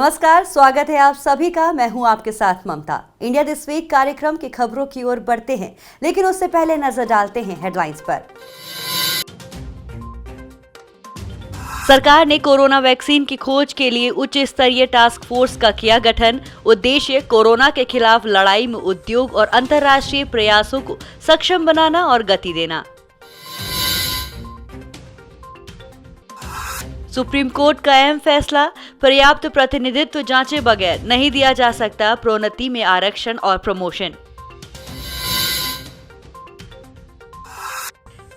नमस्कार, स्वागत है आप सभी का। मैं हूं आपके साथ ममता। इंडिया दिस वीक कार्यक्रम की खबरों की ओर बढ़ते हैं, लेकिन उससे पहले नजर डालते हैं हेडलाइंस पर। सरकार ने कोरोना वैक्सीन की खोज के लिए उच्च स्तरीय टास्क फोर्स का किया गठन। उद्देश्य कोरोना के खिलाफ लड़ाई में उद्योग और अंतर्राष्ट्रीय प्रयासों को सक्षम बनाना और गति देना। सुप्रीम कोर्ट का अहम फैसला, पर्याप्त प्रतिनिधित्व जांचे बगैर नहीं दिया जा सकता प्रोन्नति में आरक्षण और प्रमोशन।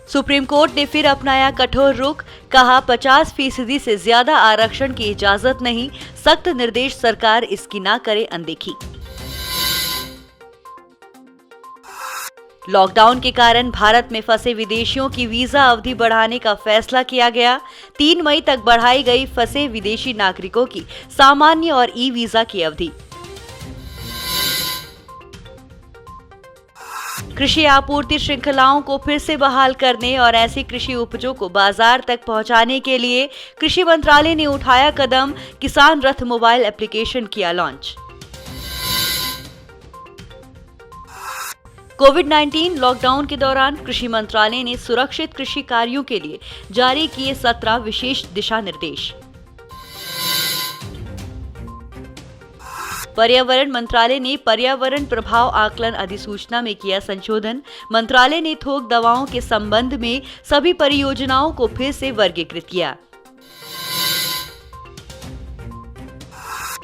सुप्रीम कोर्ट ने फिर अपनाया कठोर रुख, कहा 50% से ज्यादा आरक्षण की इजाजत नहीं, सख्त निर्देश सरकार इसकी ना करे अनदेखी। लॉकडाउन के कारण भारत में फंसे विदेशियों की वीजा अवधि बढ़ाने का फैसला किया गया। 3 मई तक बढ़ाई गई फंसे विदेशी नागरिकों की सामान्य और ई वीजा की अवधि। कृषि आपूर्ति श्रृंखलाओं को फिर से बहाल करने और ऐसी कृषि उपजों को बाजार तक पहुंचाने के लिए कृषि मंत्रालय ने उठाया कदम, किसान रथ मोबाइल एप्लीकेशन किया लॉन्च। कोविड-19 लॉकडाउन के दौरान कृषि मंत्रालय ने सुरक्षित कृषि कार्यों के लिए जारी किए 17 विशेष दिशा निर्देश। पर्यावरण मंत्रालय ने पर्यावरण प्रभाव आकलन अधिसूचना में किया संशोधन। मंत्रालय ने थोक दवाओं के संबंध में सभी परियोजनाओं को फिर से वर्गीकृत किया।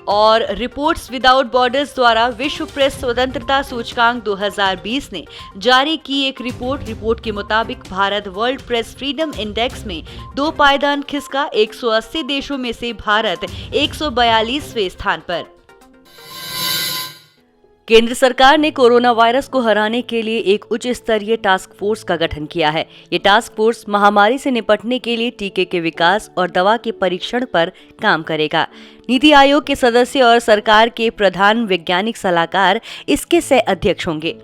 और रिपोर्ट्स विदाउट बॉर्डर्स द्वारा विश्व प्रेस स्वतंत्रता सूचकांक 2020 ने जारी की एक रिपोर्ट के मुताबिक Bharat world press freedom index में 2 पायदान खिसका। 180 देशों में से भारत 142वें स्थान पर। केंद्र सरकार ने कोरोना वायरस को हराने के लिए एक उच्च स्तरीय टास्क फोर्स का गठन किया है। ये टास्क फोर्स महामारी से निपटने के लिए टीके के विकास और दवा के परीक्षण पर काम करेगा। नीति आयोग के सदस्य और सरकार के प्रधान वैज्ञानिक सलाहकार इसके सह अध्यक्ष होंगे।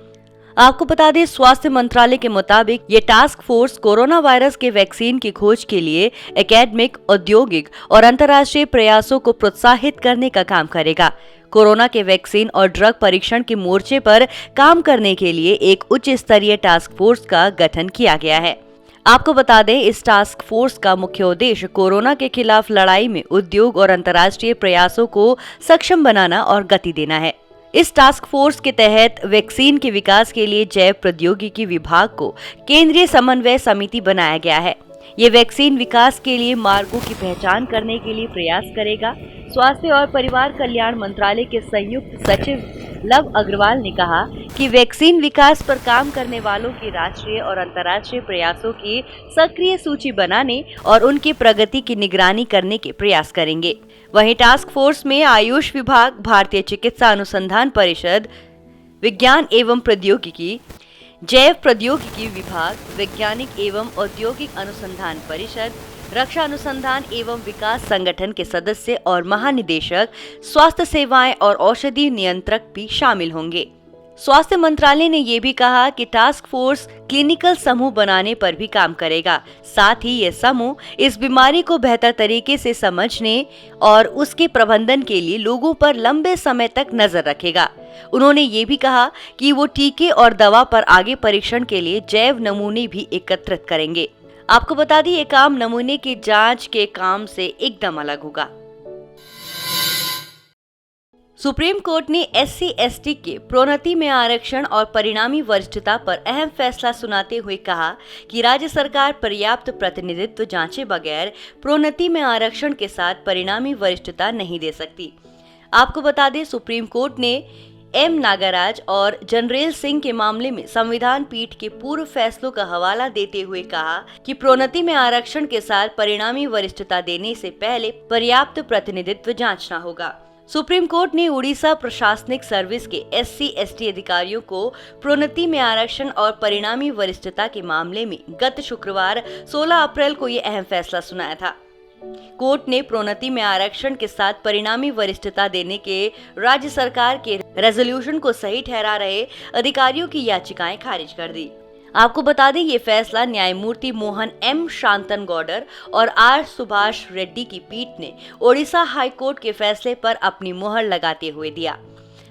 आपको बता दें, स्वास्थ्य मंत्रालय के मुताबिक ये टास्क फोर्स कोरोना वायरस के वैक्सीन की खोज के लिए एकेडमिक, औद्योगिक और अंतर्राष्ट्रीय प्रयासों को प्रोत्साहित करने का काम करेगा। कोरोना के वैक्सीन और ड्रग परीक्षण के मोर्चे पर काम करने के लिए एक उच्च स्तरीय टास्क फोर्स का गठन किया गया है। आपको बता दें, इस टास्क फोर्स का मुख्य उद्देश्य कोरोना के खिलाफ लड़ाई में उद्योग और अंतर्राष्ट्रीय प्रयासों को सक्षम बनाना और गति देना है। इस टास्क फोर्स के तहत वैक्सीन के विकास के लिए जैव प्रौद्योगिकी विभाग को केंद्रीय समन्वय समिति बनाया गया है। ये वैक्सीन विकास के लिए मार्गों की पहचान करने के लिए प्रयास करेगा। स्वास्थ्य और परिवार कल्याण मंत्रालय के संयुक्त सचिव लव अग्रवाल ने कहा कि वैक्सीन विकास पर काम करने वालों की राष्ट्रीय और अंतर्राष्ट्रीय प्रयासों की सक्रिय सूची बनाने और उनकी प्रगति की निगरानी करने के प्रयास करेंगे। वहीं टास्क फोर्स में आयुष विभाग, भारतीय चिकित्सा अनुसंधान परिषद, विज्ञान एवं प्रौद्योगिकी, जैव प्रौद्योगिकी विभाग, वैज्ञानिक एवं औद्योगिक अनुसंधान परिषद, रक्षा अनुसंधान एवं विकास संगठन के सदस्य और महानिदेशक, स्वास्थ्य सेवाएं और औषधि नियंत्रक भी शामिल होंगे। स्वास्थ्य मंत्रालय ने ये भी कहा कि टास्क फोर्स क्लिनिकल समूह बनाने पर भी काम करेगा। साथ ही ये समूह इस बीमारी को बेहतर तरीके से समझने और उसके प्रबंधन के लिए लोगों पर लंबे समय तक नजर रखेगा। उन्होंने ये भी कहा कि वो टीके और दवा पर आगे परीक्षण के लिए जैव नमूने भी एकत्रित करेंगे। आपको बता दी, ये काम नमूने की जांच के काम से एकदम अलग होगा। सुप्रीम कोर्ट ने SC/ST के प्रोन्नति में आरक्षण और परिणामी वरिष्ठता पर अहम फैसला सुनाते हुए कहा कि राज्य सरकार पर्याप्त प्रतिनिधित्व जांचे बगैर प्रोन्नति में आरक्षण के साथ परिणामी वरिष्ठता नहीं दे सकती। आपको बता दें, सुप्रीम कोर्ट ने M नागराज और जनरल सिंह के मामले में संविधान पीठ के पूर्व फैसलों का हवाला देते हुए कहा कि प्रोन्नति में आरक्षण के साथ परिणामी वरिष्ठता देने से पहले पर्याप्त प्रतिनिधित्व जांचना होगा। सुप्रीम कोर्ट ने उड़ीसा प्रशासनिक सर्विस के SC/ST अधिकारियों को प्रोन्नति में आरक्षण और परिणामी वरिष्ठता के मामले में गत शुक्रवार 16 अप्रैल को ये अहम फैसला सुनाया था। कोर्ट ने प्रोन्नति में आरक्षण के साथ परिणामी वरिष्ठता देने के राज्य सरकार के रेजोल्यूशन को सही ठहरा रहे अधिकारियों की याचिकाएं खारिज कर दी। आपको बता दें ये फैसला न्यायमूर्ति मोहन एम शांतनगौडर और आर सुभाष रेड्डी की पीठ ने ओडिशा हाईकोर्ट के फैसले पर अपनी मुहर लगाते हुए दिया।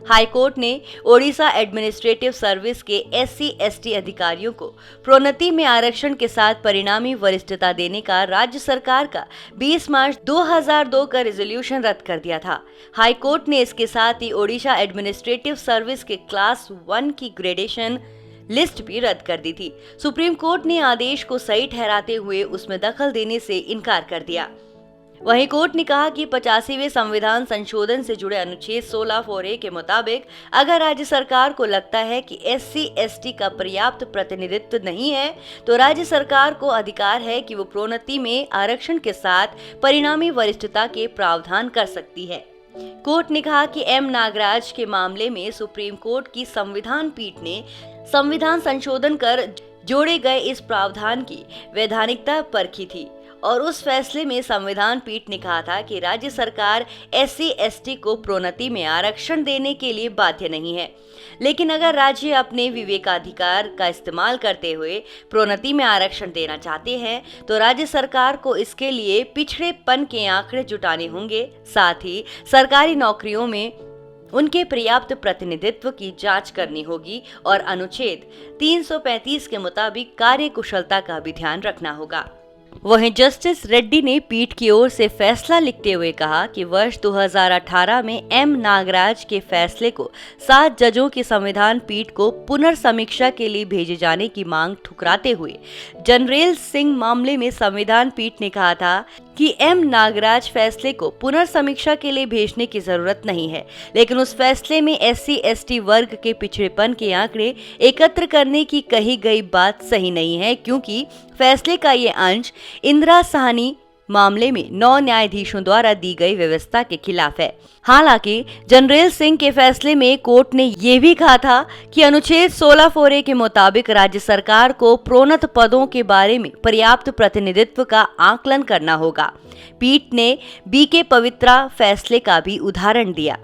हाईकोर्ट ने ओडिशा एडमिनिस्ट्रेटिव सर्विस के SC/ST अधिकारियों को प्रोन्नति में आरक्षण के साथ परिणामी वरिष्ठता देने का राज्य सरकार का 20 मार्च 2002 का रेजोल्यूशन रद्द कर दिया था। हाईकोर्ट ने इसके साथ ही ओडिशा एडमिनिस्ट्रेटिव सर्विस के क्लास 1 की ग्रेडेशन लिस्ट भी रद्द कर दी थी। सुप्रीम कोर्ट ने आदेश को सही ठहराते हुए उसमें दखल देने से इनकार कर दिया। वहीं कोर्ट ने कहा कि 85वें संविधान संशोधन से जुड़े अनुच्छेद 16(4)A के मुताबिक अगर राज्य सरकार को लगता है कि SC/ST का पर्याप्त प्रतिनिधित्व नहीं है तो राज्य सरकार को अधिकार है कि वो प्रोन्नति में आरक्षण के साथ परिणामी वरिष्ठता के प्रावधान कर सकती है। कोर्ट ने कहा कि M नागराज के मामले में सुप्रीम कोर्ट की संविधान पीठ ने संविधान संशोधन कर जोड़े गए इस प्रावधान की वैधानिकता परखी थी और उस फैसले में संविधान पीठ ने कहा था कि राज्य सरकार SC/ST को प्रोन्नति में आरक्षण देने के लिए बाध्य नहीं है, लेकिन अगर राज्य अपने विवेकाधिकार का इस्तेमाल करते हुए प्रोन्नति में आरक्षण देना चाहते हैं तो राज्य सरकार को इसके लिए पिछड़ेपन के आंकड़े जुटाने होंगे। साथ ही सरकारी नौकरियों में उनके पर्याप्त प्रतिनिधित्व की जांच करनी होगी और अनुच्छेद 335 के मुताबिक कार्य कुशलता का भी ध्यान रखना होगा। वहीं जस्टिस रेड्डी ने पीठ की ओर से फैसला लिखते हुए कहा कि वर्ष 2018 में M नागराज के फैसले को 7 जजों की संविधान पीठ को पुनर्समीक्षा के लिए भेजे जाने की मांग ठुकराते हुए जनरल सिंह मामले में संविधान पीठ ने कहा था कि M नागराज फैसले को पुनर्समीक्षा के लिए भेजने की जरूरत नहीं है, लेकिन उस फैसले में SC/ST वर्ग के पिछड़ेपन के आंकड़े एकत्र करने की कही गई बात सही नहीं है, क्योंकि फैसले का ये अंश इंदिरा साहनी मामले में 9 न्यायाधीशों द्वारा दी गई व्यवस्था के खिलाफ है। हालांकि जनरल सिंह के फैसले में कोर्ट ने ये भी कहा था कि अनुच्छेद 16(4)A के मुताबिक राज्य सरकार को प्रोन्नत पदों के बारे में पर्याप्त प्रतिनिधित्व का आकलन करना होगा। पीठ ने BK पवित्रा फैसले का भी उदाहरण दिया,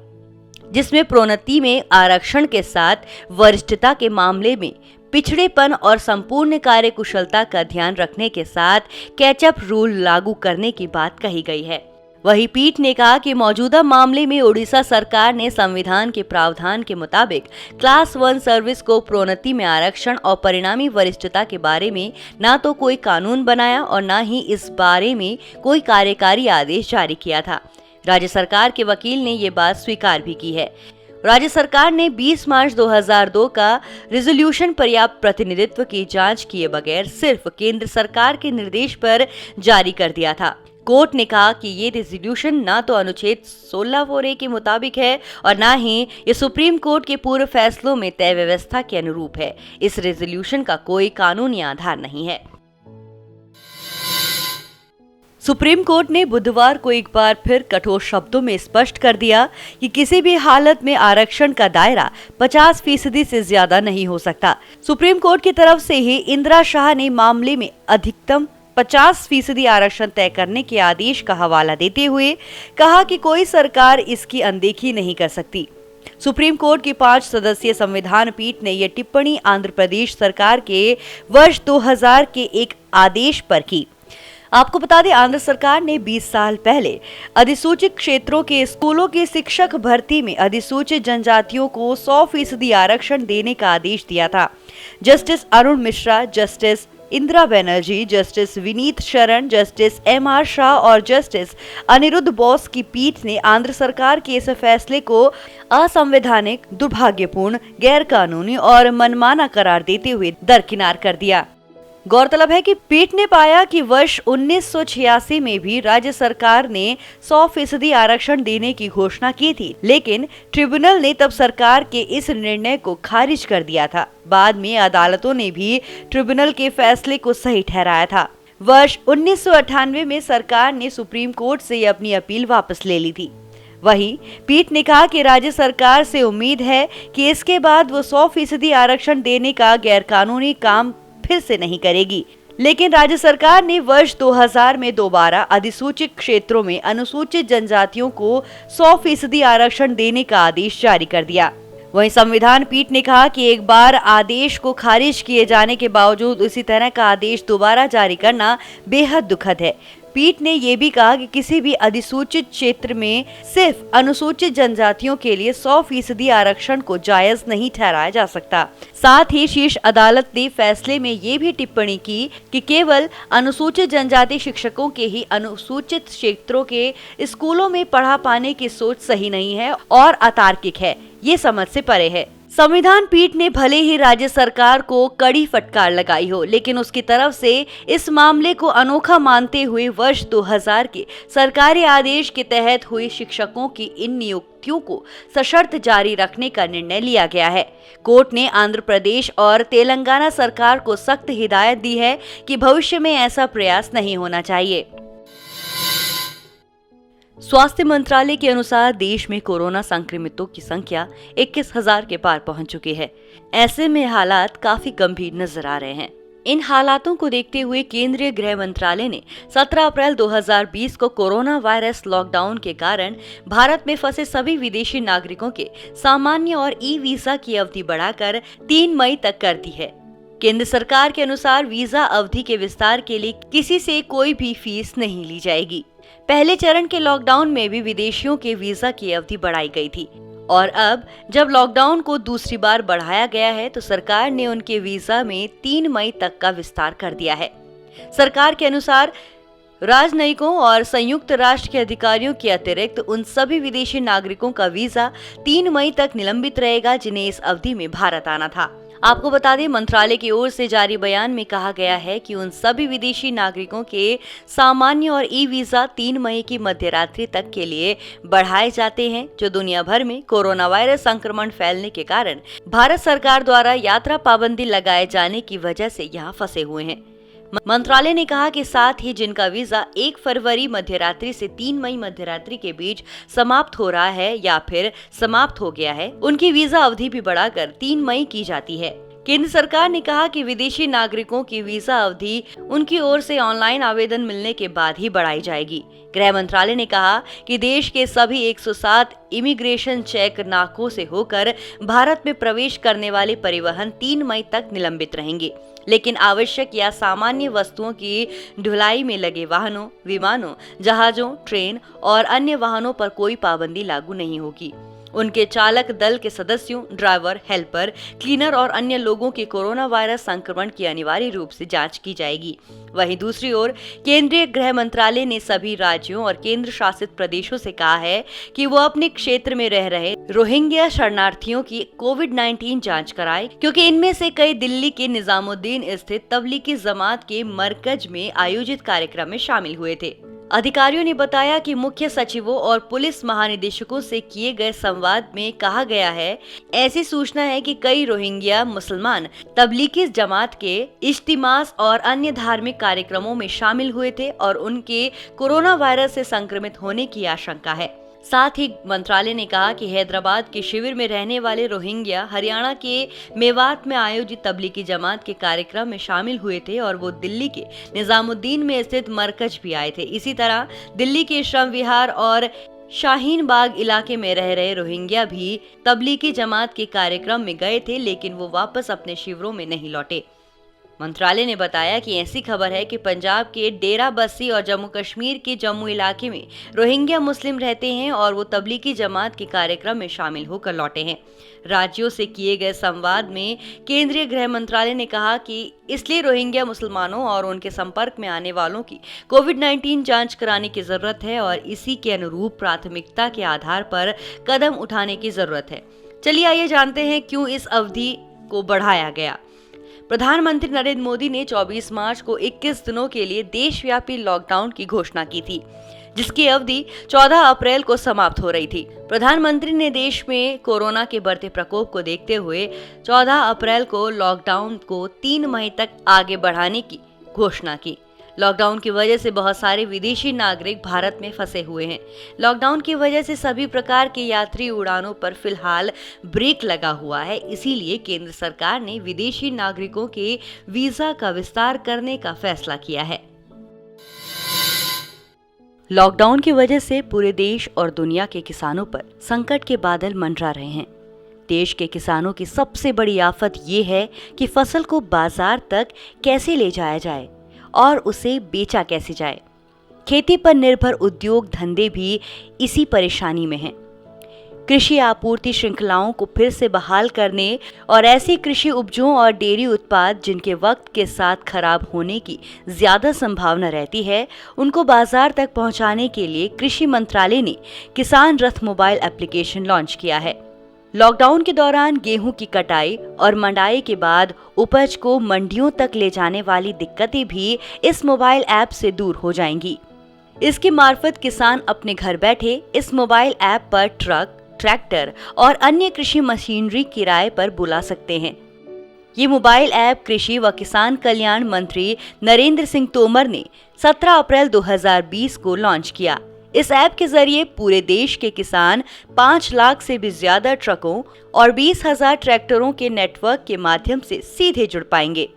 जिसमें प्रोन्नति में आरक्षण के साथ वरिष्ठता के मामले में पिछड़ेपन और संपूर्ण कार्य कुशलता का ध्यान रखने के साथ कैचअप रूल लागू करने की बात कही गई है। वहीं पीठ ने कहा कि मौजूदा मामले में ओडिशा सरकार ने संविधान के प्रावधान के मुताबिक क्लास 1 सर्विस को प्रोन्नति में आरक्षण और परिणामी वरिष्ठता के बारे में न तो कोई कानून बनाया और न ही इस बारे में कोई कार्यकारी आदेश जारी किया था। राज्य सरकार के वकील ने ये बात स्वीकार भी की है। राज्य सरकार ने 20 मार्च 2002 का रेजोल्यूशन पर्याप्त प्रतिनिधित्व की जांच किए बगैर सिर्फ केंद्र सरकार के निर्देश पर जारी कर दिया था। कोर्ट ने कहा कि ये रेजोल्यूशन न तो अनुच्छेद 16(4)A के मुताबिक है और न ही ये सुप्रीम कोर्ट के पूर्व फैसलों में तय व्यवस्था के अनुरूप है। इस रेजोल्यूशन का कोई कानूनी आधार नहीं है। सुप्रीम कोर्ट ने बुधवार को एक बार फिर कठोर शब्दों में स्पष्ट कर दिया कि किसी भी हालत में आरक्षण का दायरा 50% से ज्यादा नहीं हो सकता। सुप्रीम कोर्ट की तरफ से ही इंदिरा शाह ने मामले में अधिकतम 50% आरक्षण तय करने के आदेश का हवाला देते हुए कहा कि कोई सरकार इसकी अनदेखी नहीं कर सकती। सुप्रीम कोर्ट की 5 सदस्यीय संविधान पीठ ने यह टिप्पणी आंध्र प्रदेश सरकार के वर्ष 2000 के एक आदेश पर की। आपको बता दें, आंध्र सरकार ने 20 साल पहले अधिसूचित क्षेत्रों के स्कूलों की शिक्षक भर्ती में अधिसूचित जनजातियों को 100% आरक्षण देने का आदेश दिया था। Justice Arun Mishra, justice Indira Banerjee, justice Vineet शरण, जस्टिस MR शाह और जस्टिस अनिरुद्ध बोस की पीठ ने आंध्र सरकार के इस फैसले को असंवैधानिक, दुर्भाग्यपूर्ण, गैरकानूनी और मनमाना करार देते हुए दरकिनार कर दिया। गौरतलब है कि पीठ ने पाया कि वर्ष 1986 में भी राज्य सरकार ने 100% आरक्षण देने की घोषणा की थी, लेकिन ट्रिब्यूनल ने तब सरकार के इस निर्णय को खारिज कर दिया था। बाद में अदालतों ने भी ट्रिब्यूनल के फैसले को सही ठहराया था। वर्ष 1998 में सरकार ने सुप्रीम कोर्ट से अपनी अपील वापस ले ली थी। वहीं पीठ ने कहा कि राज्य सरकार से उम्मीद है कि इसके बाद वो 100% आरक्षण देने का गैरकानूनी काम फिर से नहीं करेगी, लेकिन राज्य सरकार ने वर्ष 2000 में दोबारा अधिसूचित क्षेत्रों में अनुसूचित जनजातियों को 100% आरक्षण देने का आदेश जारी कर दिया। वहीं संविधान पीठ ने कहा कि एक बार आदेश को खारिज किए जाने के बावजूद इसी तरह का आदेश दोबारा जारी करना बेहद दुखद है। पीठ ने यह भी कहा कि किसी भी अधिसूचित क्षेत्र में सिर्फ अनुसूचित जनजातियों के लिए 100% आरक्षण को जायज नहीं ठहराया जा सकता। साथ ही शीर्ष अदालत ने फैसले में ये भी टिप्पणी की कि केवल अनुसूचित जनजाति शिक्षकों के ही अनुसूचित क्षेत्रों के स्कूलों में पढ़ा पाने की सोच सही नहीं है और अतार्किक है, ये समझ से परे है। संविधान पीठ ने भले ही राज्य सरकार को कड़ी फटकार लगाई हो, लेकिन उसकी तरफ से इस मामले को अनोखा मानते हुए वर्ष 2000 के सरकारी आदेश के तहत हुई शिक्षकों की इन नियुक्तियों को सशर्त जारी रखने का निर्णय लिया गया है। कोर्ट ने आंध्र प्रदेश और तेलंगाना सरकार को सख्त हिदायत दी है कि भविष्य में ऐसा प्रयास नहीं होना चाहिए। स्वास्थ्य मंत्रालय के अनुसार देश में कोरोना संक्रमितों की संख्या 21,000 के पार पहुंच चुकी है। ऐसे में हालात काफी गंभीर नजर आ रहे हैं। इन हालातों को देखते हुए केंद्रीय गृह मंत्रालय ने 17 अप्रैल 2020 को कोरोना वायरस लॉकडाउन के कारण भारत में फंसे सभी विदेशी नागरिकों के सामान्य और ई वीजा की अवधि बढ़ाकर 3 मई तक कर दी है। केंद्र सरकार के अनुसार वीजा अवधि के विस्तार के लिए किसी से कोई भी फीस नहीं ली जाएगी। पहले चरण के लॉकडाउन में भी विदेशियों के वीजा की अवधि बढ़ाई गई थी और अब जब लॉकडाउन को दूसरी बार बढ़ाया गया है तो सरकार ने उनके वीजा में 3 मई तक का विस्तार कर दिया है। सरकार के अनुसार राजनयिकों और संयुक्त राष्ट्र के अधिकारियों के अतिरिक्त उन सभी विदेशी नागरिकों का वीजा 3 मई तक निलंबित रहेगा जिन्हें इस अवधि में भारत आना था। आपको बता दें, मंत्रालय की ओर से जारी बयान में कहा गया है कि उन सभी विदेशी नागरिकों के सामान्य और ई वीजा 3 मई की मध्यरात्रि तक के लिए बढ़ाए जाते हैं जो दुनिया भर में कोरोना वायरस संक्रमण फैलने के कारण भारत सरकार द्वारा यात्रा पाबंदी लगाए जाने की वजह से यहाँ फंसे हुए हैं। मंत्रालय ने कहा कि साथ ही जिनका वीजा 1 फरवरी मध्यरात्रि से 3 मई मध्यरात्रि के बीच समाप्त हो रहा है या फिर समाप्त हो गया है, उनकी वीजा अवधि भी बढ़ाकर 3 मई की जाती है। केंद्र सरकार ने कहा कि विदेशी नागरिकों की वीजा अवधि उनकी ओर से ऑनलाइन आवेदन मिलने के बाद ही बढ़ाई जाएगी। गृह मंत्रालय ने कहा कि देश के सभी 107 इमिग्रेशन चेक नाकों से होकर भारत में प्रवेश करने वाले परिवहन 3 मई तक निलंबित रहेंगे, लेकिन आवश्यक या सामान्य वस्तुओं की ढुलाई में लगे वाहनों, विमानों, जहाजों, ट्रेन और अन्य वाहनों पर कोई पाबंदी लागू नहीं होगी। उनके चालक दल के सदस्यों, ड्राइवर, हेल्पर, क्लीनर और अन्य लोगों के कोरोना वायरस संक्रमण की अनिवार्य रूप से जांच की जाएगी। वहीं दूसरी ओर केंद्रीय गृह मंत्रालय ने सभी राज्यों और केंद्र शासित प्रदेशों से कहा है कि वो अपने क्षेत्र में रह रहे रोहिंग्या शरणार्थियों की कोविड-19 जांच कराए, क्योंकि इनमें से कई दिल्ली के निजामुद्दीन स्थित तबलीगी जमात के मरकज में आयोजित कार्यक्रम में शामिल हुए थे। अधिकारियों ने बताया कि मुख्य सचिवों और पुलिस महानिदेशकों से किए गए संवाद में कहा गया है, ऐसी सूचना है कि कई रोहिंग्या मुसलमान तबलीगी जमात के इज्तिमास और अन्य धार्मिक कार्यक्रमों में शामिल हुए थे और उनके कोरोना वायरस से संक्रमित होने की आशंका है। साथ ही मंत्रालय ने कहा कि हैदराबाद के शिविर में रहने वाले रोहिंग्या हरियाणा के मेवात में आयोजित तबलीगी जमात के कार्यक्रम में शामिल हुए थे और वो दिल्ली के निजामुद्दीन में स्थित मरकज भी आए थे। इसी तरह दिल्ली के श्रम विहार और शाहीन बाग इलाके में रह रहे रोहिंग्या भी तबलीगी जमात के कार्यक्रम में गए थे, लेकिन वो वापस अपने शिविरों में नहीं लौटे। मंत्रालय ने बताया कि ऐसी खबर है कि पंजाब के डेरा बस्सी और जम्मू कश्मीर के जम्मू इलाके में रोहिंग्या मुस्लिम रहते हैं और वो तबलीगी जमात के कार्यक्रम में शामिल होकर लौटे हैं। राज्यों से किए गए संवाद में केंद्रीय गृह मंत्रालय ने कहा कि इसलिए रोहिंग्या मुसलमानों और उनके संपर्क में आने वालों की कोविड-19 जांच कराने की जरूरत है और इसी के अनुरूप प्राथमिकता के आधार पर कदम उठाने की जरूरत है। चलिए आइए जानते हैं क्यों इस अवधि को बढ़ाया गया। प्रधानमंत्री नरेंद्र मोदी ने 24 मार्च को 21 दिनों के लिए देशव्यापी लॉकडाउन की घोषणा की थी, जिसकी अवधि 14 अप्रैल को समाप्त हो रही थी। प्रधानमंत्री ने देश में कोरोना के बढ़ते प्रकोप को देखते हुए 14 अप्रैल को लॉकडाउन को 3 मई तक आगे बढ़ाने की घोषणा की। लॉकडाउन की वजह से बहुत सारे विदेशी नागरिक भारत में फंसे हुए हैं। लॉकडाउन की वजह से सभी प्रकार के यात्री उड़ानों पर फिलहाल ब्रेक लगा हुआ है, इसीलिए केंद्र सरकार ने विदेशी नागरिकों के वीजा का विस्तार करने का फैसला किया है। लॉकडाउन की वजह से पूरे देश और दुनिया के किसानों पर संकट के बादल मंडरा रहे हैं। देश के किसानों की सबसे बड़ी आफत ये है कि फसल को बाजार तक कैसे ले जाया जाए और उसे बेचा कैसे जाए। खेती पर निर्भर उद्योग धंधे भी इसी परेशानी में हैं। कृषि आपूर्ति श्रृंखलाओं को फिर से बहाल करने और ऐसी कृषि उपजों और डेयरी उत्पाद जिनके वक्त के साथ खराब होने की ज्यादा संभावना रहती है, उनको बाजार तक पहुंचाने के लिए कृषि मंत्रालय ने किसान रथ मोबाइल एप्लीकेशन लॉन्च किया है। लॉकडाउन के दौरान गेहूं की कटाई और मंडाई के बाद उपज को मंडियों तक ले जाने वाली दिक्कतें भी इस मोबाइल ऐप से दूर हो जाएंगी। इसके मार्फत किसान अपने घर बैठे इस मोबाइल ऐप पर ट्रक, ट्रैक्टर और अन्य कृषि मशीनरी किराए पर बुला सकते हैं। ये मोबाइल ऐप कृषि व किसान कल्याण मंत्री नरेंद्र सिंह तोमर ने 17 अप्रैल 2020 को लॉन्च किया। इस ऐप के जरिए पूरे देश के किसान 5 लाख से भी ज्यादा ट्रकों और 20,000 ट्रैक्टरों के नेटवर्क के माध्यम से सीधे जुड़ पाएंगे।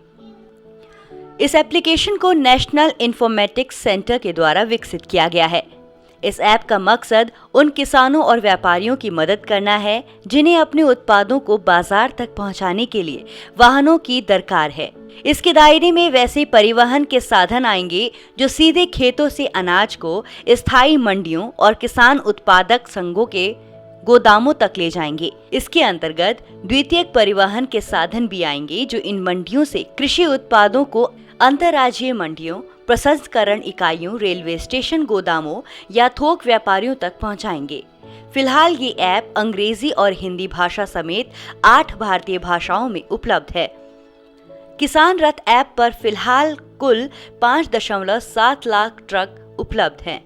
इस एप्लीकेशन को नेशनल इन्फॉर्मेटिक्स सेंटर के द्वारा विकसित किया गया है। इस ऐप का मकसद उन किसानों और व्यापारियों की मदद करना है जिन्हें अपने उत्पादों को बाजार तक पहुंचाने के लिए वाहनों की दरकार है। इसके दायरे में वैसे परिवहन के साधन आएंगे जो सीधे खेतों से अनाज को स्थायी मंडियों और किसान उत्पादक संघों के गोदामों तक ले जाएंगे। इसके अंतर्गत द्वितीयक परिवहन के साधन भी आएंगे जो इन मंडियों से कृषि उत्पादों को अंतर्राज्यीय मंडियों, प्रसंस्करण इकाइयों, रेलवे स्टेशन, गोदामों या थोक व्यापारियों तक पहुंचाएंगे। फिलहाल ये ऐप अंग्रेजी और हिंदी भाषा समेत 8 भारतीय भाषाओं में उपलब्ध है। किसान रथ ऐप पर फिलहाल कुल 5.7 लाख ट्रक उपलब्ध हैं,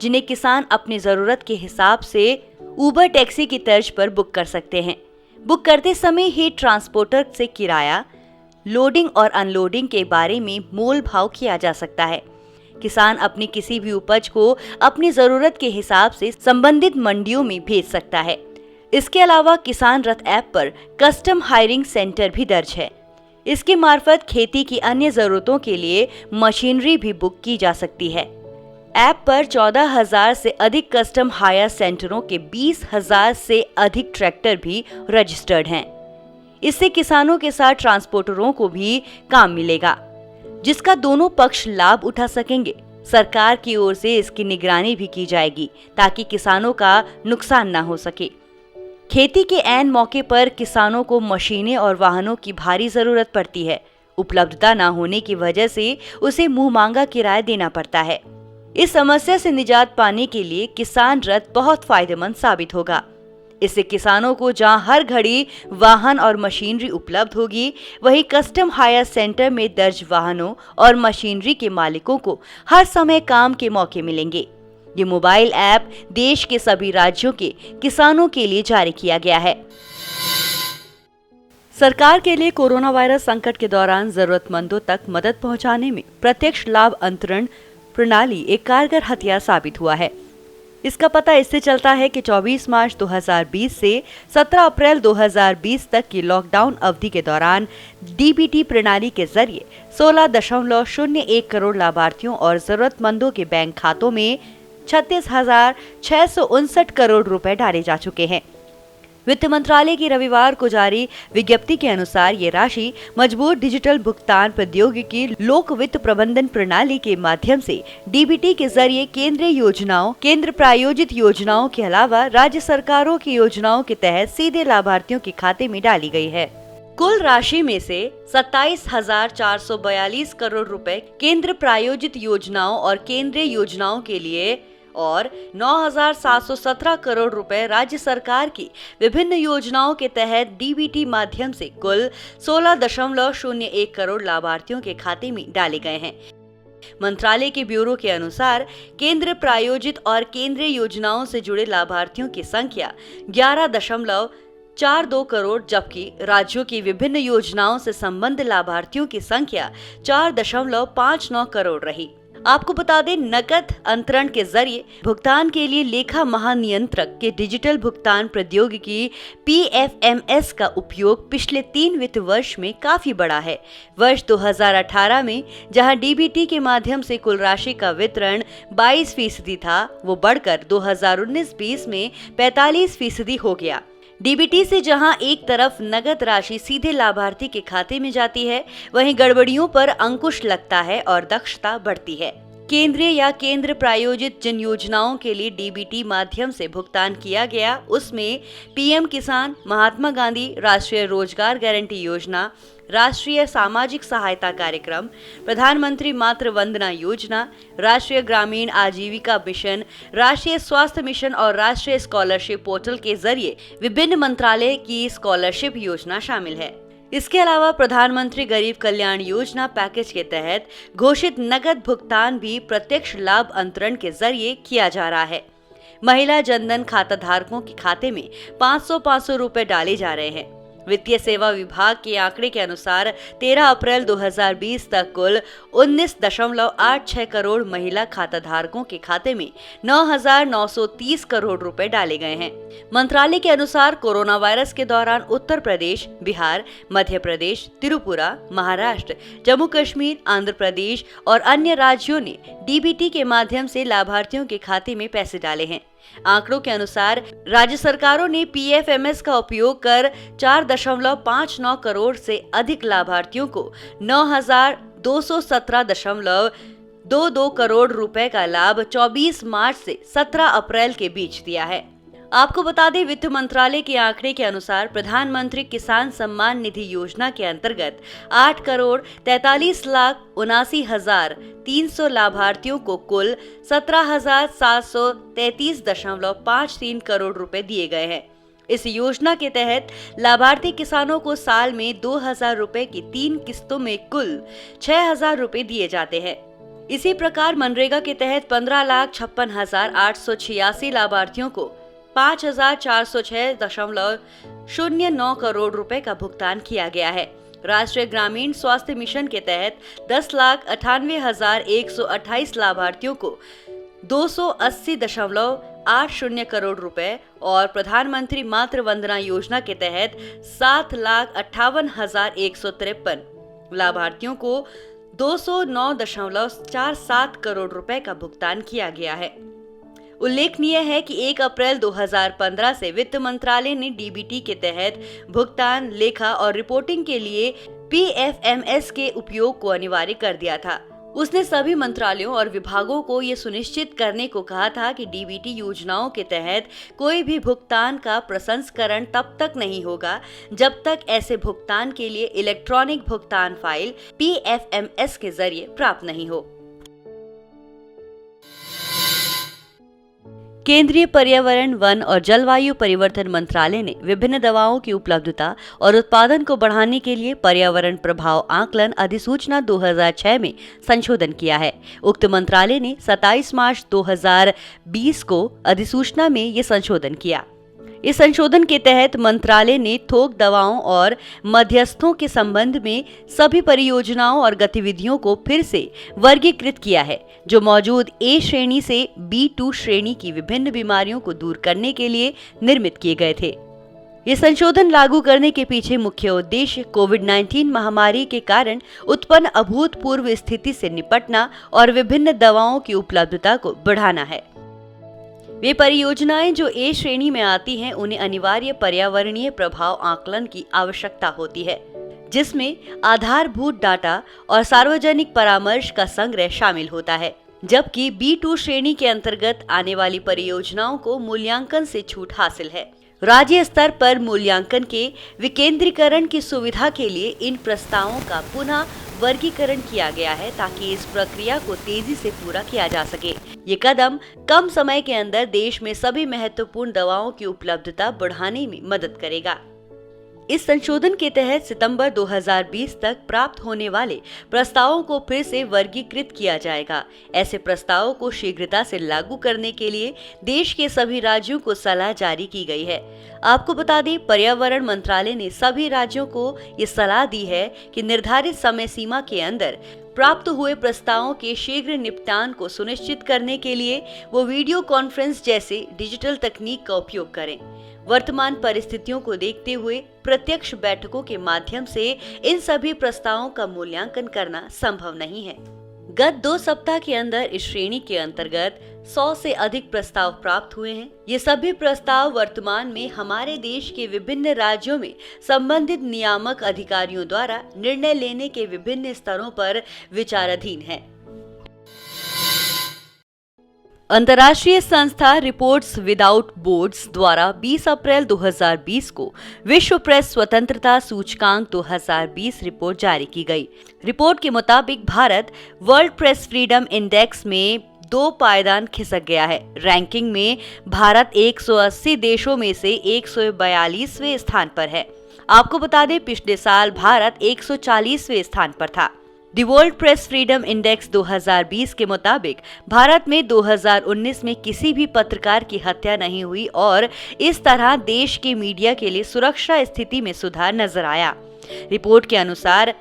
जिन्हें किसान अपनी जरूरत के हिसाब से उबर टैक्सी की तर्ज पर बुक कर सकते हैं। बुक करते समय ही ट्रांसपोर्टर से किराया, लोडिंग और अनलोडिंग के बारे में मोल भाव किया जा सकता है। किसान अपनी किसी भी उपज को अपनी जरूरत के हिसाब से संबंधित मंडियों में भेज सकता है। इसके अलावा किसान रथ ऐप पर कस्टम हायरिंग सेंटर भी दर्ज है। इसके मार्फत खेती की अन्य जरूरतों के लिए मशीनरी भी बुक की जा सकती है। ऐप पर 14,000 से अधिक कस्टम हायर सेंटरों के 20,000 से अधिक ट्रैक्टर भी रजिस्टर्ड हैं। इससे किसानों के साथ ट्रांसपोर्टरों को भी काम मिलेगा, जिसका दोनों पक्ष लाभ उठा सकेंगे। सरकार की ओर से इसकी निगरानी भी की जाएगी ताकि किसानों का नुकसान न हो सके। खेती के ऐन मौके पर किसानों को मशीनें और वाहनों की भारी जरूरत पड़ती है। उपलब्धता न होने की वजह से उसे मुंह मांगा किराया देना पड़ता है। इस समस्या से निजात पाने के लिए किसान रथ बहुत फायदेमंद साबित होगा। इससे किसानों को जहां हर घड़ी वाहन और मशीनरी उपलब्ध होगी, वहीं कस्टम हायर सेंटर में दर्ज वाहनों और मशीनरी के मालिकों को हर समय काम के मौके मिलेंगे। ये मोबाइल ऐप देश के सभी राज्यों के किसानों के लिए जारी किया गया है। सरकार के लिए कोरोना वायरस संकट के दौरान जरूरतमंदों तक मदद पहुंचाने में प्रत्यक्ष लाभ अंतरण प्रणाली एक कारगर हथियार साबित हुआ है। इसका पता इससे चलता है कि 24 मार्च 2020 से 17 अप्रैल 2020 तक की लॉकडाउन अवधि के दौरान डीबीटी प्रणाली के जरिए 16.01 करोड़ लाभार्थियों और जरूरतमंदों के बैंक खातों में 36,659 करोड़ रुपए डाले जा चुके हैं। वित्त मंत्रालय की रविवार को जारी विज्ञप्ति के अनुसार ये राशि मजबूत डिजिटल भुगतान प्रौद्योगिकी लोक वित्त प्रबंधन प्रणाली के माध्यम से डीबीटी के जरिए केंद्रीय योजनाओं, केंद्र प्रायोजित योजनाओं के अलावा राज्य सरकारों की योजनाओं के तहत सीधे लाभार्थियों के खाते में डाली गई है। कुल राशि में से 27,442 करोड़ रुपए केंद्र प्रायोजित योजनाओं और केंद्रीय योजनाओं के लिए और 9,717 करोड़ रुपए राज्य सरकार की विभिन्न योजनाओं के तहत डीबीटी माध्यम से कुल 16.01 करोड़ लाभार्थियों के खाते में डाले गए हैं। मंत्रालय के ब्यूरो के अनुसार केंद्र प्रायोजित और केंद्रीय योजनाओं से जुड़े लाभार्थियों की संख्या 11.42 करोड़, जबकि राज्यों की विभिन्न योजनाओं से संबद्ध लाभार्थियों की संख्या 4.59 करोड़ रही। आपको बता दें, नकद अंतरण के जरिए भुगतान के लिए लेखा महानियंत्रक के डिजिटल भुगतान प्रौद्योगिकी PFMS का उपयोग पिछले 3 वित्त वर्ष में काफी बढ़ा है। वर्ष 2018 में जहां डीबीटी के माध्यम से कुल राशि का वितरण 22% था, वो बढ़कर 2019-20 में 45% हो गया। डीबीटी से जहां एक तरफ नगद राशि सीधे लाभार्थी के खाते में जाती है, वहीं गड़बड़ियों पर अंकुश लगता है और दक्षता बढ़ती है। केंद्रीय या केंद्र प्रायोजित जिन योजनाओं के लिए डीबीटी माध्यम से भुगतान किया गया, उसमें पीएम किसान, महात्मा गांधी राष्ट्रीय रोजगार गारंटी योजना, राष्ट्रीय सामाजिक सहायता कार्यक्रम, प्रधानमंत्री मातृ वंदना योजना, राष्ट्रीय ग्रामीण आजीविका मिशन, राष्ट्रीय स्वास्थ्य मिशन और राष्ट्रीय स्कॉलरशिप पोर्टल के जरिए विभिन्न मंत्रालय की स्कॉलरशिप योजना शामिल है। इसके अलावा प्रधानमंत्री गरीब कल्याण योजना पैकेज के तहत घोषित नकद भुगतान भी प्रत्यक्ष लाभ अंतरण के जरिए किया जा रहा है। महिला जनधन खाता धारकों के खाते में 500 रुपए डाले जा रहे हैं। वित्तीय सेवा विभाग के आंकड़े के अनुसार 13 अप्रैल 2020 तक कुल 19.86 करोड़ महिला खाता धारकों के खाते में 9,930 करोड़ रुपए डाले गए हैं। मंत्रालय के अनुसार कोरोना वायरस के दौरान उत्तर प्रदेश, बिहार, मध्य प्रदेश, त्रिपुरा, महाराष्ट्र, जम्मू कश्मीर, आंध्र प्रदेश और अन्य राज्यों ने डीबीटी के माध्यम से लाभार्थियों के खाते में पैसे डाले हैं। आंकड़ों के अनुसार राज्य सरकारों ने पीएफएमएस का उपयोग कर 4.59 करोड़ से अधिक लाभार्थियों को 9,217.22 करोड़ रुपए का लाभ 24 मार्च से 17 अप्रैल के बीच दिया है। आपको बता दें, वित्त मंत्रालय के आंकड़े के अनुसार प्रधानमंत्री किसान सम्मान निधि योजना के अंतर्गत 8,43,79,300 लाभार्थियों को कुल 17,733.53 करोड़ रुपए दिए गए हैं। इस योजना के तहत लाभार्थी किसानों को साल में 2,000 रुपए की 3 किस्तों में कुल 6,000 रुपए दिए जाते हैं। इसी प्रकार मनरेगा के तहत 15,56,886 लाभार्थियों को 5,406.09 करोड़ रुपए का भुगतान किया गया है। राष्ट्रीय ग्रामीण स्वास्थ्य मिशन के तहत 10,98,128 लाभार्थियों को 280.80 करोड़ रुपए और प्रधानमंत्री मातृ वंदना योजना के तहत 7,58,153 लाभार्थियों को 209.47 करोड़ रुपए का भुगतान किया गया है। उल्लेखनीय है कि 1 अप्रैल 2015 से वित्त मंत्रालय ने डीबीटी के तहत भुगतान, लेखा और रिपोर्टिंग के लिए पीएफएमएस के उपयोग को अनिवार्य कर दिया था। उसने सभी मंत्रालयों और विभागों को ये सुनिश्चित करने को कहा था कि डीबीटी योजनाओं के तहत कोई भी भुगतान का प्रसंस्करण तब तक नहीं होगा जब तक ऐसे भुगतान के लिए इलेक्ट्रॉनिक भुगतान फाइल पीएफएमएस के जरिए प्राप्त नहीं हो। केंद्रीय पर्यावरण, वन और जलवायु परिवर्तन मंत्रालय ने विभिन्न दवाओं की उपलब्धता और उत्पादन को बढ़ाने के लिए पर्यावरण प्रभाव आकलन अधिसूचना 2006 में संशोधन किया है। उक्त मंत्रालय ने 27 मार्च 2020 को अधिसूचना में ये संशोधन किया। इस संशोधन के तहत मंत्रालय ने थोक दवाओं और मध्यस्थों के संबंध में सभी परियोजनाओं और गतिविधियों को फिर से वर्गीकृत किया है, जो मौजूद ए श्रेणी से B2 श्रेणी की विभिन्न बीमारियों को दूर करने के लिए निर्मित किए गए थे। ये संशोधन लागू करने के पीछे मुख्य उद्देश्य कोविड-19 महामारी के कारण उत्पन्न अभूतपूर्व स्थिति से निपटना और विभिन्न दवाओं की उपलब्धता को बढ़ाना है। वे परियोजनाएं जो ए श्रेणी में आती हैं, उन्हें अनिवार्य पर्यावरणीय प्रभाव आकलन की आवश्यकता होती है, जिसमें आधारभूत डाटा और सार्वजनिक परामर्श का संग्रह शामिल होता है। जबकि B2 श्रेणी के अंतर्गत आने वाली परियोजनाओं को मूल्यांकन से छूट हासिल है। राज्य स्तर पर मूल्यांकन के विकेंद्रीकरण की सुविधा के लिए इन प्रस्तावों का पुनः वर्गीकरण किया गया है, ताकि इस प्रक्रिया को तेजी से पूरा किया जा सके। ये कदम कम समय के अंदर देश में सभी महत्वपूर्ण दवाओं की उपलब्धता बढ़ाने में मदद करेगा। इस संशोधन के तहत सितंबर 2020 तक प्राप्त होने वाले प्रस्तावों को फिर से वर्गीकृत किया जाएगा। ऐसे प्रस्तावों को शीघ्रता से लागू करने के लिए देश के सभी राज्यों को सलाह जारी की गई है। आपको बता दें, पर्यावरण मंत्रालय ने सभी राज्यों को ये सलाह दी है कि निर्धारित समय सीमा के अंदर प्राप्त हुए प्रस्तावों के शीघ्र निपटान को सुनिश्चित करने के लिए वो वीडियो कॉन्फ्रेंस जैसे डिजिटल तकनीक का उपयोग करें। वर्तमान परिस्थितियों को देखते हुए प्रत्यक्ष बैठकों के माध्यम से इन सभी प्रस्तावों का मूल्यांकन करना संभव नहीं है। गत 2 सप्ताह के अंदर इस श्रेणी के अंतर्गत 100 से अधिक प्रस्ताव प्राप्त हुए हैं। ये सभी प्रस्ताव वर्तमान में हमारे देश के विभिन्न राज्यों में संबंधित नियामक अधिकारियों द्वारा निर्णय लेने के विभिन्न स्तरों पर विचाराधीन हैं। अंतर्राष्ट्रीय संस्था रिपोर्ट्स विदाउट बॉर्डर्स द्वारा 20 अप्रैल 2020 को विश्व प्रेस स्वतंत्रता सूचकांक 2020 रिपोर्ट जारी की गई। रिपोर्ट के मुताबिक Bharat world press freedom index में 2 पायदान खिसक गया है। रैंकिंग में भारत 180 देशों में से 142वें स्थान पर है। आपको बता दें, पिछले साल भारत 140वें स्थान पर था। The world press freedom index 2020 के मुताबिक भारत में 2019 में किसी भी पत्रकार की हत्या नहीं हुई और इस तरह देश के मीडिया के लिए सुरक्षा स्थिति में सुधार नजर आया। रिपोर्ट के अनुसार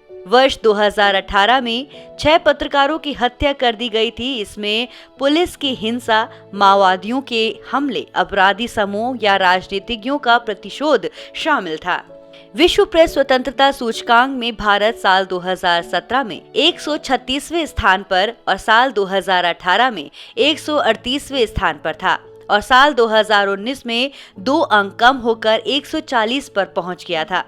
वर्ष 2018 में 6 पत्रकारों की हत्या कर दी गई थी। इसमें पुलिस की हिंसा, माओवादियों के हमले, अपराधी समूह या राजनीतिज्ञों का प्रतिशोध शामिल था। विश्व प्रेस स्वतंत्रता सूचकांक में भारत साल 2017 में 136वें स्थान पर और साल 2018 में 138वें स्थान पर था और साल 2019 में 2 अंक कम होकर 140 पर पहुंच गया था।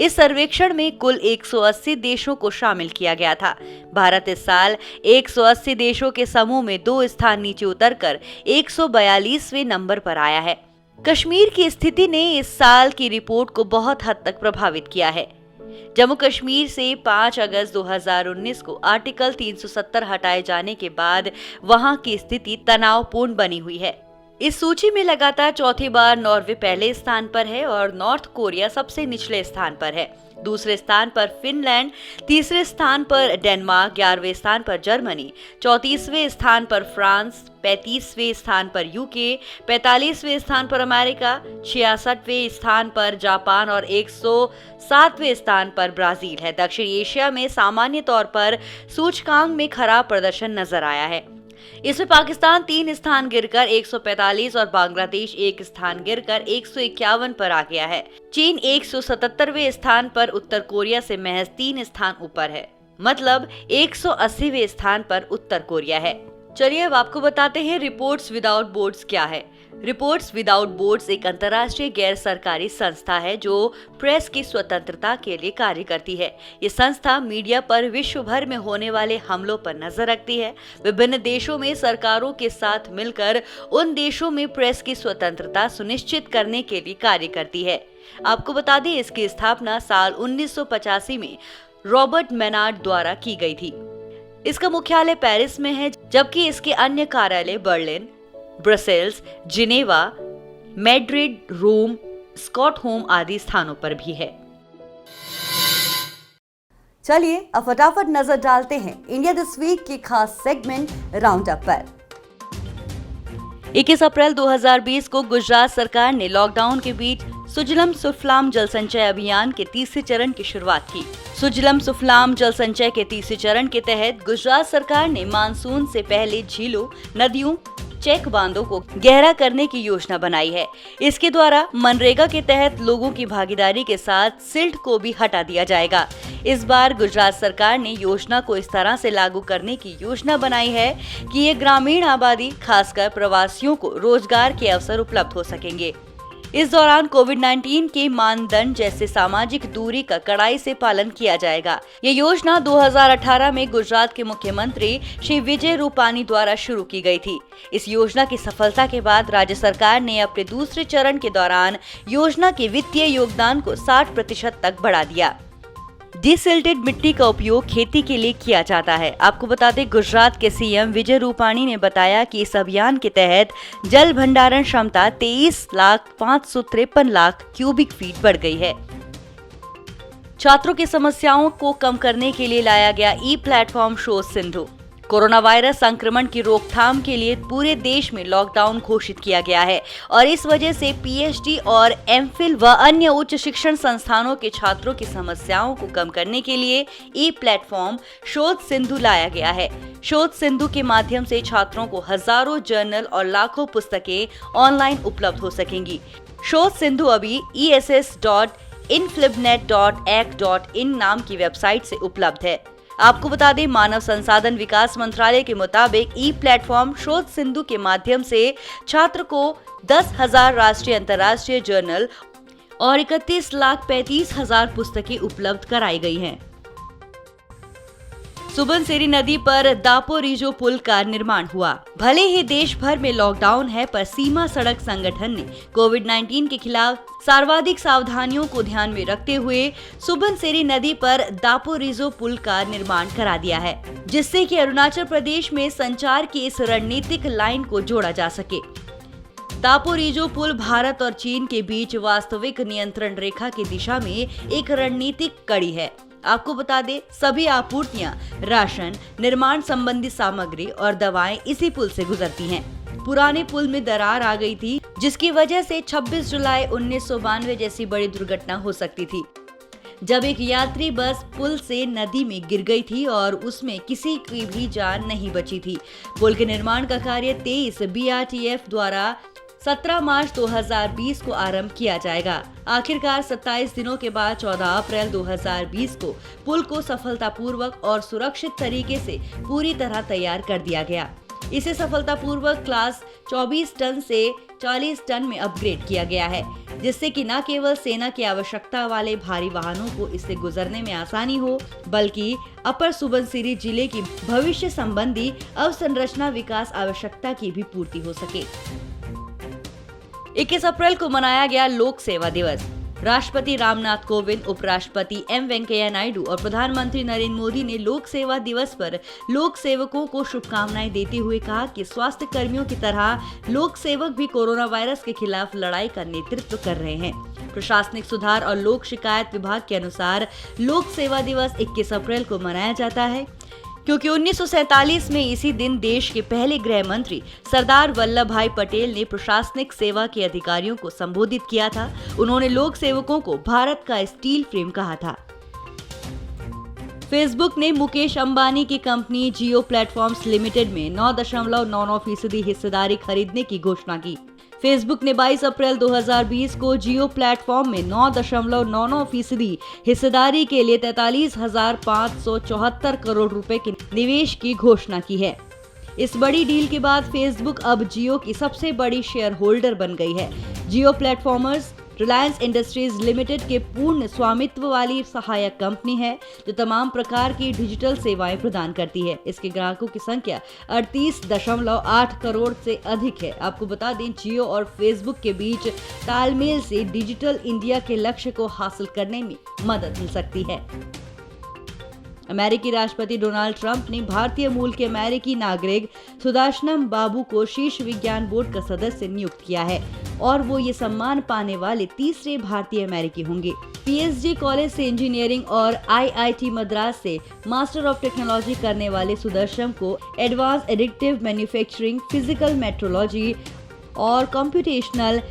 इस सर्वेक्षण में कुल 180 देशों को शामिल किया गया था। भारत इस साल 180 देशों के समूह में 2 स्थान नीचे उतरकर 142वें नंबर पर आया है। कश्मीर की स्थिति ने इस साल की रिपोर्ट को बहुत हद तक प्रभावित किया है। जम्मू कश्मीर से 5 अगस्त 2019 को आर्टिकल 370 हटाए जाने के बाद वहां की स्थिति तनावपूर्ण बनी हुई है। इस सूची में लगातार चौथी बार नॉर्वे पहले स्थान पर है और नॉर्थ कोरिया सबसे निचले स्थान पर है। दूसरे स्थान पर फिनलैंड, तीसरे स्थान पर डेनमार्क, 11वें स्थान पर जर्मनी, 34वें स्थान पर फ्रांस, 35वें स्थान पर यूके, 45वें स्थान पर अमेरिका, 66वें स्थान पर जापान और 107वें स्थान पर ब्राजील है। दक्षिण एशिया में सामान्य तौर पर सूचकांक में खराब प्रदर्शन नजर आया है। इसमें पाकिस्तान 3 स्थान गिरकर 145 और बांग्लादेश 1 स्थान गिरकर 151 पर आ गया है। चीन 177वें स्थान पर उत्तर कोरिया से महज 3 स्थान ऊपर है, मतलब 180वें स्थान पर उत्तर कोरिया है। चलिए अब आपको बताते हैं रिपोर्ट्स विदाउट बॉर्डर्स क्या है। रिपोर्ट्स विदाउट बॉर्डर्स एक अंतर्राष्ट्रीय गैर सरकारी संस्था है जो प्रेस की स्वतंत्रता के लिए कार्य करती है। ये संस्था मीडिया पर विश्व भर में होने वाले हमलों पर नजर रखती है। विभिन्न देशों में सरकारों के साथ मिलकर उन देशों में प्रेस की स्वतंत्रता सुनिश्चित करने के लिए कार्य करती है। आपको बता दें, इसकी स्थापना साल 1985 में रॉबर्ट मेनार्ड द्वारा की गई थी। इसका मुख्यालय पेरिस में है, जबकि इसके अन्य कार्यालय बर्लिन, ब्रसेल्स, जिनेवा, मैड्रिड, रोम, स्टॉकहोम आदि स्थानों पर भी है। चलिए अब फटाफट नजर डालते हैं इंडिया दिस वीक के खास सेगमेंट राउंड अप पर। 21 अप्रैल 2020 को गुजरात सरकार ने लॉकडाउन के बीच सुजलम सुफलाम जल संचय अभियान के 3रे चरण की शुरुआत की। सुजलम सुफलाम जल संचय के 3रे चरण के तहत गुजरात सरकार ने मानसून से पहले झीलों, नदियों, चेक बांधों को गहरा करने की योजना बनाई है। इसके द्वारा मनरेगा के तहत लोगों की भागीदारी के साथ सिल्ट को भी हटा दिया जाएगा। इस बार गुजरात सरकार ने योजना को इस तरह से लागू करने की योजना बनाई है कि ये ग्रामीण आबादी, खासकर प्रवासियों को रोजगार के अवसर उपलब्ध हो सकेंगे। इस दौरान कोविड-19 के मानदंड जैसे सामाजिक दूरी का कड़ाई से पालन किया जाएगा। ये योजना 2018 में गुजरात के मुख्यमंत्री श्री विजय रूपानी द्वारा शुरू की गई थी। इस योजना की सफलता के बाद राज्य सरकार ने अपने 2रे चरण के दौरान योजना के वित्तीय योगदान को 60% तक बढ़ा दिया। डिसिल्टेड मिट्टी का उपयोग खेती के लिए किया जाता है। आपको बता दें, गुजरात के सीएम विजय रूपानी ने बताया कि इस अभियान के तहत जल भंडारण क्षमता 23,553,00,000 क्यूबिक फीट बढ़ गई है। छात्रों की समस्याओं को कम करने के लिए लाया गया ई प्लेटफॉर्म शोध सिंधु। कोरोना वायरस संक्रमण की रोकथाम के लिए पूरे देश में लॉकडाउन घोषित किया गया है और इस वजह से पीएचडी और एमफिल व अन्य उच्च शिक्षण संस्थानों के छात्रों की समस्याओं को कम करने के लिए ई प्लेटफॉर्म शोध सिंधु लाया गया है। शोध सिंधु के माध्यम से छात्रों को हजारों जर्नल और लाखों पुस्तकें ऑनलाइन उपलब्ध हो सकेंगी। शोध सिंधु अभी ess.inflibnet.ac.in नाम की वेबसाइट से उपलब्ध है। आपको बता दें, मानव संसाधन विकास मंत्रालय के मुताबिक ई प्लेटफॉर्म शोध सिंधु के माध्यम से छात्र को 10,000 राष्ट्रीय अंतर्राष्ट्रीय जर्नल और 31,35,000 पुस्तकें उपलब्ध कराई गई हैं। सुबनसिरी नदी पर दापोरिजो पुल का निर्माण हुआ। भले ही देश भर में लॉकडाउन है, पर सीमा सड़क संगठन ने कोविड-19 के खिलाफ सर्वाधिक सावधानियों को ध्यान में रखते हुए सुबनसिरी नदी पर दापोरिजो पुल का निर्माण करा दिया है, जिससे कि अरुणाचल प्रदेश में संचार की इस रणनीतिक लाइन को जोड़ा जा सके। दापोरिजो पुल भारत और चीन के बीच वास्तविक नियंत्रण रेखा की दिशा में एक रणनीतिक कड़ी है। आपको बता दें, सभी आपूर्तियां, राशन, निर्माण संबंधी सामग्री और दवाएं इसी पुल से गुजरती हैं। पुराने पुल में दरार आ गई थी, जिसकी वजह से 26 जुलाई 1992 जैसी बड़ी दुर्घटना हो सकती थी, जब एक यात्री बस पुल से नदी में गिर गई थी और उसमें किसी की भी जान नहीं बची थी। पुल के निर्माण का कार्य 23 BRTF द्वारा 17 मार्च 2020 को आरंभ किया जाएगा। आखिरकार 27 दिनों के बाद 14 अप्रैल 2020 को पुल को सफलतापूर्वक और सुरक्षित तरीके से पूरी तरह तैयार कर दिया गया। इसे सफलतापूर्वक क्लास 24 टन से 40 टन में अपग्रेड किया गया है, जिससे कि न केवल सेना की आवश्यकता वाले भारी वाहनों को इससे गुजरने में आसानी हो, बल्कि अपर सुबनसिरी जिले की भविष्य संबंधी अवसंरचना विकास आवश्यकता की भी पूर्ति हो सके। 21 अप्रैल को मनाया गया लोक सेवा दिवस। राष्ट्रपति रामनाथ कोविंद, उपराष्ट्रपति M वेंकैया नायडू और प्रधानमंत्री नरेंद्र मोदी ने लोक सेवा दिवस पर लोक सेवकों को शुभकामनाएं देते हुए कहा कि स्वास्थ्य कर्मियों की तरह लोक सेवक भी कोरोना वायरस के खिलाफ लड़ाई का नेतृत्व कर रहे हैं। प्रशासनिक सुधार और लोक शिकायत विभाग के अनुसार लोक सेवा दिवस 21 अप्रैल को मनाया जाता है, क्योंकि 1947 में इसी दिन देश के पहले गृह मंत्री सरदार वल्लभ भाई पटेल ने प्रशासनिक सेवा के अधिकारियों को संबोधित किया था। उन्होंने लोक सेवकों को भारत का स्टील फ्रेम कहा था। फेसबुक ने मुकेश अंबानी की कंपनी जियो प्लेटफॉर्म्स लिमिटेड में 9.99% हिस्सेदारी खरीदने की घोषणा की। फेसबुक ने 22 अप्रैल 2020 को जियो प्लेटफॉर्म में 9.99% हिस्सेदारी के लिए 43,574 करोड़ रुपए के निवेश की घोषणा की है। इस बड़ी डील के बाद फेसबुक अब जियो की सबसे बड़ी शेयर होल्डर बन गई है। जियो प्लेटफॉर्मर्स रिलायंस इंडस्ट्रीज लिमिटेड के पूर्ण स्वामित्व वाली सहायक कंपनी है, जो तमाम प्रकार की डिजिटल सेवाएं प्रदान करती है। इसके ग्राहकों की संख्या 38.8 करोड़ से अधिक है। आपको बता दें, जियो और फेसबुक के बीच तालमेल से डिजिटल इंडिया के लक्ष्य को हासिल करने में मदद मिल सकती है। अमेरिकी राष्ट्रपति डोनाल्ड ट्रंप ने भारतीय मूल के अमेरिकी नागरिक सुदर्शनम बाबू को शीर्ष विज्ञान बोर्ड का सदस्य नियुक्त किया है और वो ये सम्मान पाने वाले तीसरे भारतीय अमेरिकी होंगे। पीएचडी कॉलेज से इंजीनियरिंग और आईआईटी मद्रास से मास्टर ऑफ टेक्नोलॉजी करने वाले सुदर्शनम को advance additive manufacturing, physical metrology और कंप्यूटेशनल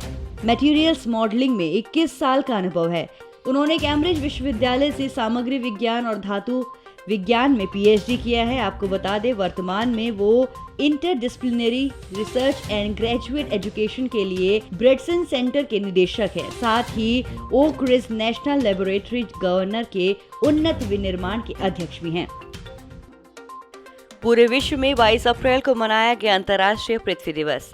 मटेरियल्स मॉडलिंग में 21 साल का अनुभव है। उन्होंने कैम्ब्रिज विश्वविद्यालय से सामग्री विज्ञान और धातु विज्ञान में पीएचडी किया है। आपको बता दें, वर्तमान में वो interdisciplinary research and graduate education के लिए ब्रेडसन सेंटर के निदेशक है। साथ ही Oak Ridge National Laboratory governor के उन्नत विनिर्माण के अध्यक्ष भी हैं। पूरे विश्व में 22 अप्रैल को मनाया गया अंतर्राष्ट्रीय पृथ्वी दिवस।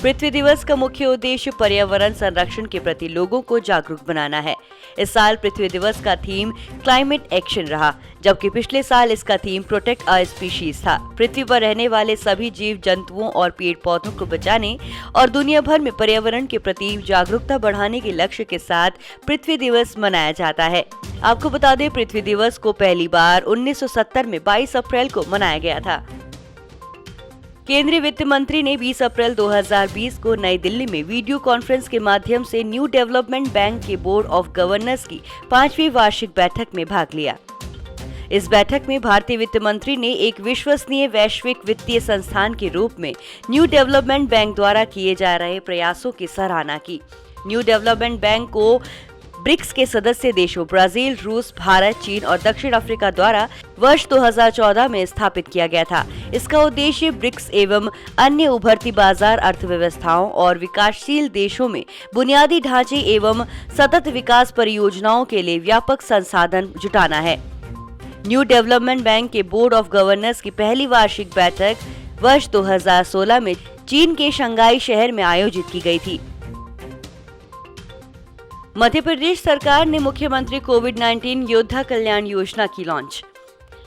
पृथ्वी दिवस का मुख्य उद्देश्य पर्यावरण संरक्षण के प्रति लोगों को जागरूक बनाना है। इस साल पृथ्वी दिवस का थीम क्लाइमेट एक्शन रहा, जबकि पिछले साल इसका थीम प्रोटेक्ट अ स्पीशीज था। पृथ्वी पर रहने वाले सभी जीव जंतुओं और पेड़ पौधों को बचाने और दुनिया भर में पर्यावरण के प्रति जागरूकता बढ़ाने के लक्ष्य के साथ पृथ्वी दिवस मनाया जाता है। आपको बता दें, पृथ्वी दिवस को पहली बार 1970 में 22 अप्रैल को मनाया गया था। केंद्रीय वित्त मंत्री ने 20 अप्रैल 2020 को नई दिल्ली में वीडियो कॉन्फ्रेंस के माध्यम से न्यू डेवलपमेंट बैंक के बोर्ड ऑफ गवर्नर्स की 5वीं वार्षिक बैठक में भाग लिया। इस बैठक में भारतीय वित्त मंत्री ने एक विश्वसनीय वैश्विक वित्तीय संस्थान के रूप में न्यू डेवलपमेंट बैंक द्वारा किए जा रहे प्रयासों की सराहना की। न्यू डेवलपमेंट बैंक को ब्रिक्स के सदस्य देशों ब्राजील, रूस, भारत, चीन और दक्षिण अफ्रीका द्वारा वर्ष 2014 में स्थापित किया गया था। इसका उद्देश्य ब्रिक्स एवं अन्य उभरती बाजार अर्थव्यवस्थाओं और विकासशील देशों में बुनियादी ढांचे एवं सतत विकास परियोजनाओं के लिए व्यापक संसाधन जुटाना है। न्यू डेवलपमेंट बैंक के बोर्ड ऑफ गवर्नर्स की पहली वार्षिक बैठक वर्ष 2016 में चीन के शंघाई शहर में आयोजित की गई थी। मध्य प्रदेश सरकार ने मुख्यमंत्री कोविड-19 योद्धा कल्याण योजना की लॉन्च।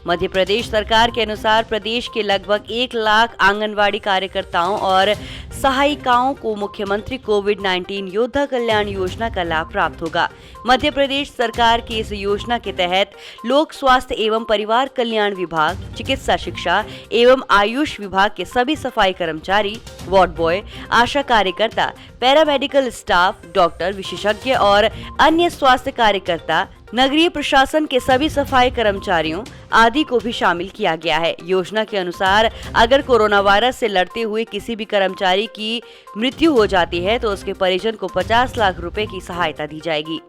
मध्य प्रदेश सरकार के अनुसार प्रदेश के लगभग 1 लाख आंगनवाड़ी कार्यकर्ताओं और सहायिकाओं को मुख्यमंत्री कोविड-19 योद्धा कल्याण योजना का लाभ प्राप्त होगा। मध्य प्रदेश सरकार की इस योजना के तहत लोक स्वास्थ्य एवं परिवार कल्याण विभाग, चिकित्सा शिक्षा एवं आयुष विभाग के सभी सफाई कर्मचारी, वार्ड बॉय, आशा कार्यकर्ता, पैरामेडिकल स्टाफ, डॉक्टर, विशेषज्ञ और अन्य स्वास्थ्य कार्यकर्ता, नगरीय प्रशासन के सभी सफाई कर्मचारियों आदि को भी शामिल किया गया है। योजना के अनुसार अगर कोरोना वायरस से लड़ते हुए किसी भी कर्मचारी की मृत्यु हो जाती है तो उसके परिजन को 50 लाख रुपए की सहायता दी जाएगी।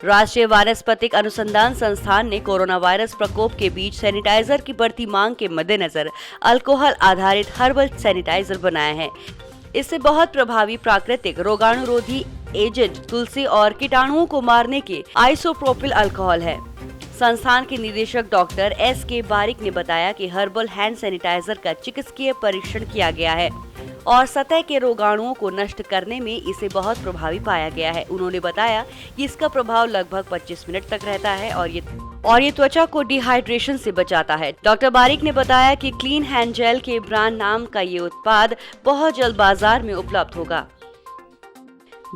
राष्ट्रीय वानस्पतिक अनुसंधान संस्थान ने कोरोना वायरस प्रकोप के बीच सैनिटाइजर की बढ़ती मांग के मद्देनजर अल्कोहल आधारित हर्बल सैनिटाइजर बनाया है। इससे बहुत प्रभावी प्राकृतिक रोगाणुरोधी एजेंट तुलसी और कीटाणुओं को मारने के आइसोप्रोपिल अल्कोहल है। संस्थान के निदेशक डॉक्टर S.K. बारिक ने बताया कि हर्बल हैंड सैनिटाइजर का चिकित्सकीय परीक्षण किया गया है और सतह के रोगाणुओं को नष्ट करने में इसे बहुत प्रभावी पाया गया है। उन्होंने बताया कि इसका प्रभाव लगभग 25 मिनट तक रहता है और ये त्वचा को डिहाइड्रेशन से बचाता है। डॉक्टर बारिक ने बताया कि क्लीन हैंड जेल के ब्रांड नाम का ये उत्पाद बहुत जल्द बाजार में उपलब्ध होगा।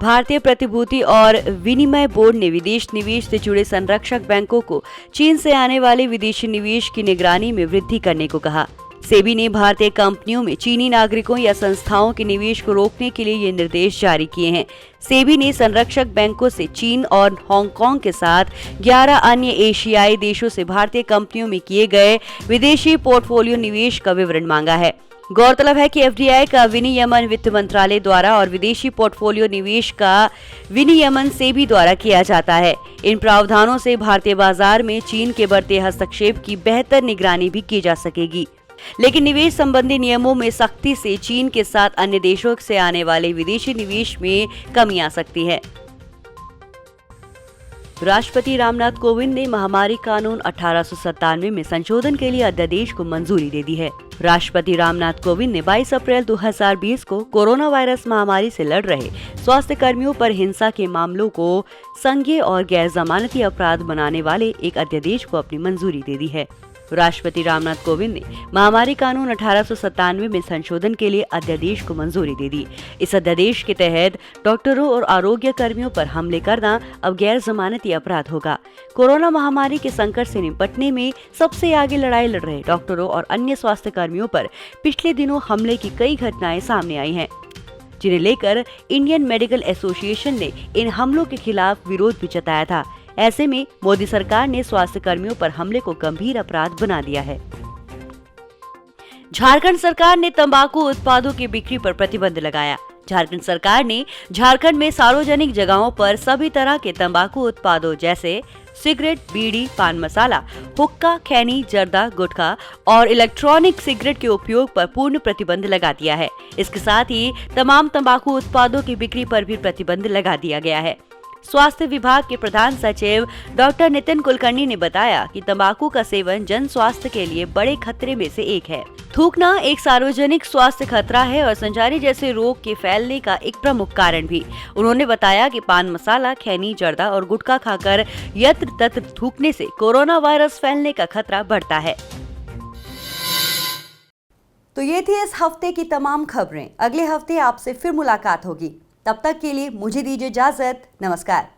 भारतीय प्रतिभूति और विनिमय बोर्ड ने विदेश निवेश से जुड़े संरक्षक बैंकों को चीन से आने वाले विदेशी निवेश की निगरानी में वृद्धि करने को कहा। सेबी ने भारतीय कंपनियों में चीनी नागरिकों या संस्थाओं के निवेश को रोकने के लिए ये निर्देश जारी किए हैं। सेबी ने संरक्षक बैंकों से चीन और हांगकांग के साथ 11 अन्य एशियाई देशों से भारतीय कंपनियों में किए गए विदेशी पोर्टफोलियो निवेश का विवरण मांगा है। गौरतलब है कि एफडीआई का विनियमन वित्त मंत्रालय द्वारा और विदेशी पोर्टफोलियो निवेश का विनियमन सेबी द्वारा किया जाता है। इन प्रावधानों से भारतीय बाजार में चीन के बढ़ते हस्तक्षेप की बेहतर निगरानी भी की जा सकेगी। लेकिन निवेश संबंधी नियमों में सख्ती से चीन के साथ अन्य देशों से आने वाले विदेशी निवेश में कमी आ सकती है। राष्ट्रपति रामनाथ कोविंद ने महामारी कानून 1897 में संशोधन के लिए अध्यादेश को मंजूरी दे दी है। राष्ट्रपति रामनाथ कोविंद ने 22 अप्रैल 2020 को कोरोना वायरस महामारी से लड़ रहे स्वास्थ्य कर्मियों पर हिंसा के मामलों को संज्ञेय और गैर जमानती अपराध बनाने वाले एक अध्यादेश को अपनी मंजूरी दे दी है। राष्ट्रपति रामनाथ कोविंद ने महामारी कानून 1897 में संशोधन के लिए अध्यादेश को मंजूरी दे दी। इस अध्यादेश के तहत डॉक्टरों और आरोग्य कर्मियों पर हमले करना अब गैर जमानती अपराध होगा। कोरोना महामारी के संकट से निपटने में सबसे आगे लड़ाई लड़ रहे डॉक्टरों और अन्य स्वास्थ्य कर्मियों पर पिछले दिनों हमले की कई घटनाएं सामने आई हैं, जिन्हें लेकर इंडियन मेडिकल एसोसिएशन ने इन हमलों के खिलाफ विरोध भी जताया था। ऐसे में मोदी सरकार ने स्वास्थ्य कर्मियों पर हमले को गंभीर अपराध बना दिया है। झारखंड सरकार ने तंबाकू उत्पादों की बिक्री पर प्रतिबंध लगाया। झारखंड सरकार ने झारखंड में सार्वजनिक जगहों पर सभी तरह के तंबाकू उत्पादों जैसे सिगरेट, बीड़ी, पान मसाला, हुक्का, खैनी, जर्दा, गुटखा और इलेक्ट्रॉनिक सिगरेट के उपयोग पर पूर्ण प्रतिबंध लगा दिया है। इसके साथ ही तमाम तंबाकू उत्पादों की बिक्री पर भी प्रतिबंध लगा दिया गया है। स्वास्थ्य विभाग के प्रधान सचिव डॉक्टर नितिन कुलकर्णी ने बताया कि तंबाकू का सेवन जन स्वास्थ्य के लिए बड़े खतरे में से एक है। थूकना एक सार्वजनिक स्वास्थ्य खतरा है और संचारी जैसे रोग के फैलने का एक प्रमुख कारण भी। उन्होंने बताया कि पान मसाला, खैनी, जर्दा और गुटखा खाकर यत्र तत्र थूकने से कोरोना वायरस फैलने का खतरा बढ़ता है। तो ये थी इस हफ्ते की तमाम खबरें। अगले हफ्ते आपसे फिर मुलाकात होगी। तब तक के लिए मुझे दीजिए इजाजत। नमस्कार।